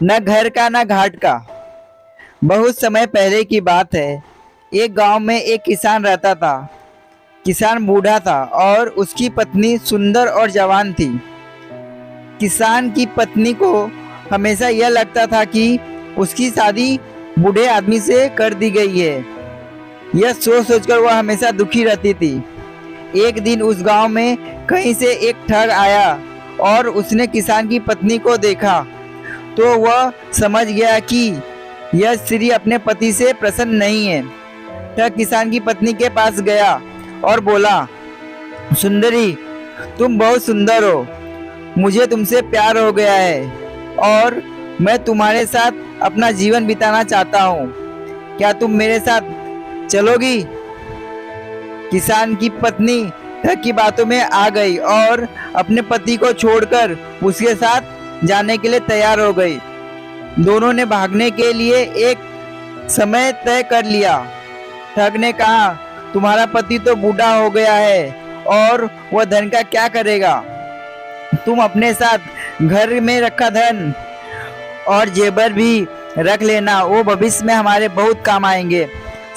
न घर का न घाट का। बहुत समय पहले की बात है। एक गांव में एक किसान रहता था। किसान बूढ़ा था और उसकी पत्नी सुंदर और जवान थी। किसान की पत्नी को हमेशा यह लगता था कि उसकी शादी बूढ़े आदमी से कर दी गई है। यह सोच सोचकर वह हमेशा दुखी रहती थी। एक दिन उस गांव में कहीं से एक ठग आया और उसने किसान की पत्नी को देखा तो वह समझ गया कि यह स्त्री अपने पति से प्रसन्न नहीं है। ठग किसान की पत्नी के पास गया और बोला, सुंदरी, तुम बहुत सुंदर हो। मुझे तुमसे प्यार हो गया है और मैं तुम्हारे साथ अपना जीवन बिताना चाहता हूँ। क्या तुम मेरे साथ चलोगी? किसान की पत्नी ठग की बातों में आ गई और अपने पति को छोड़कर उसके साथ जाने के लिए तैयार हो गई। दोनों ने भागने के लिए एक समय तय कर लिया। ठग ने कहा, तुम्हारा पति तो बूढ़ा हो गया है और वह धन का क्या करेगा? तुम अपने साथ घर में रखा धन और जेवर भी रख लेना, वो भविष्य में हमारे बहुत काम आएंगे।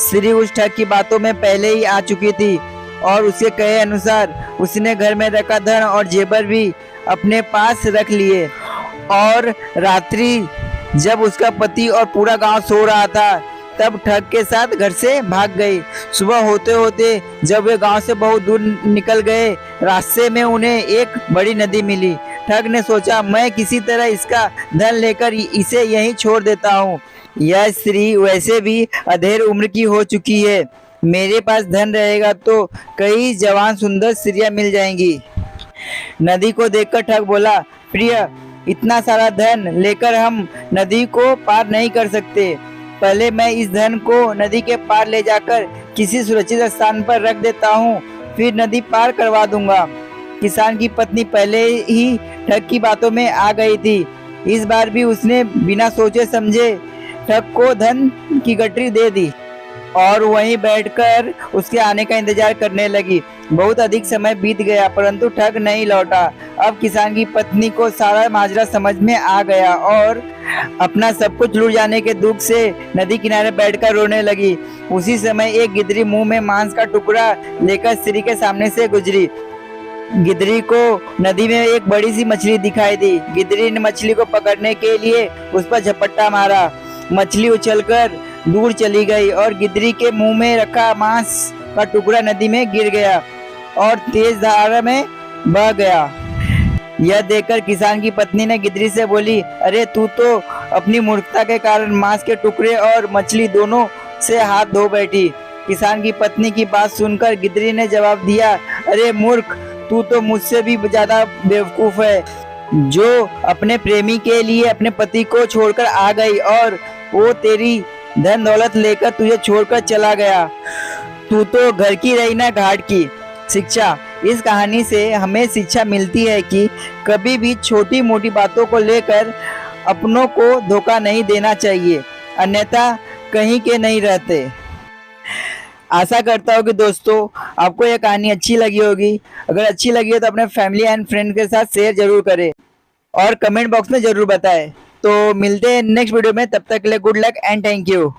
स्त्री उस ठग की बातों में पहले ही आ चुकी थी और उसके कहे अनुसार उसने घर में रखा धन और जेवर भी अपने पास रख लिए। और रात्रि जब उसका पति और पूरा गांव सो रहा था तब ठग के साथ घर से भाग गई। सुबह होते होते जब वे गांव से बहुत दूर निकल गए, रास्ते में उन्हें एक बड़ी नदी मिली। ठग ने सोचा, मैं किसी तरह इसका धन लेकर इसे यहीं छोड़ देता हूँ। यह स्त्री वैसे भी अधेड़ उम्र की हो चुकी है। मेरे पास धन रहेगा तो कई जवान सुंदर स्त्रियां मिल जाएंगी। नदी को देखकर ठग बोला, प्रिय, इतना सारा धन लेकर हम नदी को पार नहीं कर सकते। पहले मैं इस धन को नदी के पार ले जाकर किसी सुरक्षित स्थान पर रख देता हूँ, फिर नदी पार करवा दूंगा। किसान की पत्नी पहले ही ठग की बातों में आ गई थी। इस बार भी उसने बिना सोचे समझे ठग को धन की गठरी दे दी और वहीं बैठकर उसके आने का इंतजार करने लगी। बहुत अधिक समय बीत गया परंतु ठग नहीं लौटा। अब किसान की पत्नी को सारा माजरा समझ में आ गया और अपना सब कुछ लूट जाने के दुख से नदी किनारे बैठकर रोने लगी। उसी समय एक गिदरी मुंह में मांस का टुकड़ा लेकर स्त्री के सामने से गुजरी। गिदरी को नदी में एक बड़ी सी मछली दिखाई दी। गिदरी ने मछली को पकड़ने के लिए उस पर झपट्टा मारा। मछली उछलकर दूर चली गई और गिदरी के मुंह में रखा मांस का टुकड़ा नदी में गिर गया और तेज धारा में बह गया। यह देखकर किसान की पत्नी ने गिदरी से बोली, अरे तू तो अपनी मूर्खता के कारण मांस के टुकड़े और मछली दोनों से हाथ धो बैठी। किसान की पत्नी की बात सुनकर गिदरी ने जवाब दिया, अरे मूर्ख, तू तो मुझसे भी ज्यादा बेवकूफ है, जो अपने प्रेमी के लिए अपने पति को छोड़कर आ गई और वो तेरी धन दौलत लेकर तुझे छोड़कर चला गया। तू तो घर की रही ना घाट की। शिक्षा, इस कहानी से हमें शिक्षा मिलती है कि कभी भी छोटी मोटी बातों को लेकर अपनों को धोखा नहीं देना चाहिए, अन्यथा कहीं के नहीं रहते। आशा करता हूँ कि दोस्तों आपको यह कहानी अच्छी लगी होगी। अगर अच्छी लगी हो तो अपने फैमिली एंड फ्रेंड के साथ शेयर जरूर करें और कमेंट बॉक्स में जरूर बताएं। तो मिलते हैं नेक्स्ट वीडियो में, तब तक के लिए good luck and thank you.